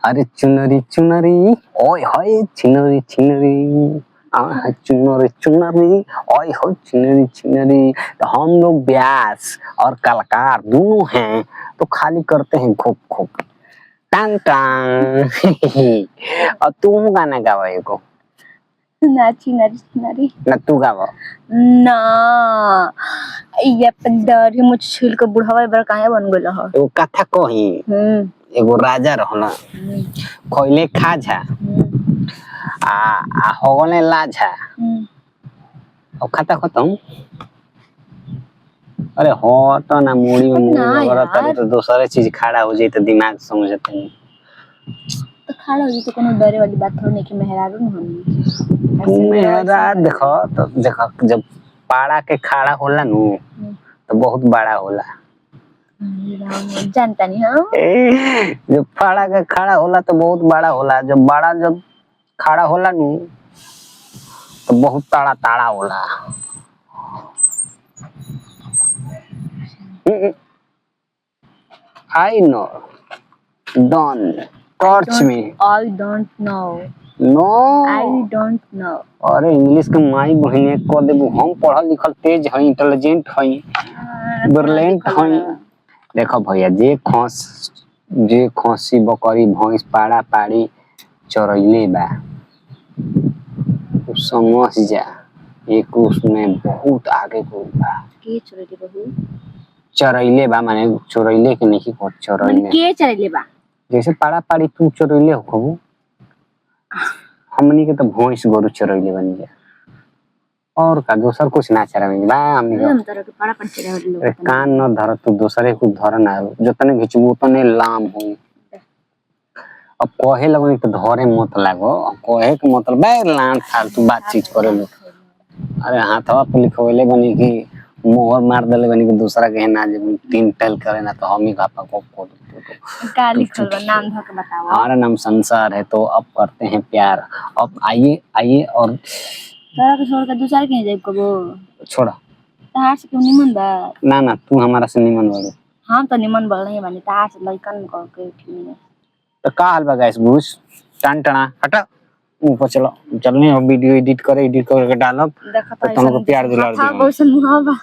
अरे चुनरी चुनरी ओए होए छिनरी छिनरी चुनरी चुनरी ओए हो छिनरी छिनरी। तो हम लोग व्यास और कलाकार दोनों हैं तो खाली करते हैं खूब खूब टन टन। और तुम गाना गाओ एगो नाची नाची नारी ना तू गाओ ना ये पंदर ही मुझ छिल के बुढ़ावा बर काहे बन गेल ह एगो कथा कही एगो राजा रहना खोइले खाजा आ होगने लाजा और खाता खत्म। अरे हो तो ना मूड़ी में मूड़ी लगता तो दूसरे चीज खड़ा हो जाए तो दिमाग समझते नहीं तो खड़ा हो जाए तो कोनो डरे वाली बात थोड़ी नहीं कि मेहरारू न होनी मेहरा देखो जब पाड़ा के खड़ा होला नु तो बहुत बड़ा होला जानता नहीं हां जब पाड़ा के खड़ा होला तो बहुत बड़ा होला जब बड़ा जब खड़ा होला नु तो बहुत ताड़ा ताड़ा होला। I know don't touch me I don't know no I don't know। अरे इंग्लिश के माई बहने को देबू हम पढ़ल लिखल तेज हई इंटेलिजेंट हई ब्रिलियंट हई। देखो भैया जे खसी बकरी भैंस पाड़ा पाड़ी चरैले बा उ समझ जा एक उसमें बहुत आगे को बा के चरैले बहू चरैले बा माने चरैले के नहीं को चरैले के चरैले बा जैसे पाड़ा पाड़ी तू चरैले हो खबू हमनी के तो भैंस गोरु चरैले बन गया और का दूसर कुछ ना चरावे बा हमनी हम तरह के पाड़ा पड़ चरैले लोग कान न धर तू दूसरे को धर ना जतने घिचबू उतने लाम हो। अब कहे लगनी तो धरे मत लागो कहे के मतलब बे लान फालतू बातचीत करे लो। अरे हाथवा पे लिखवले बनी कि मोहर मार देले बनी कि दूसरा के ना जब तीन टेल करे ना तो हम ही घापा को का लिखल बा नाम धर के बताओ। हमारा नाम संसार है तो अब करते हैं प्यार। अब आइए और तोरा के छोड़ के दूसरा के जाई कबो छोड़ा तहार से क्यों निमन बा ना तू हमारा से निमन बाड़ू हम तो निमन बल नहीं बानी तहार से लइकन को के ठीक तो का हाल बा गाइस बुश टन टना हटा ऊपर चलो चलने वीडियो एडिट करके डालब देखा तो तुमको प्यार दुलार दी। हां बहुत मुहावा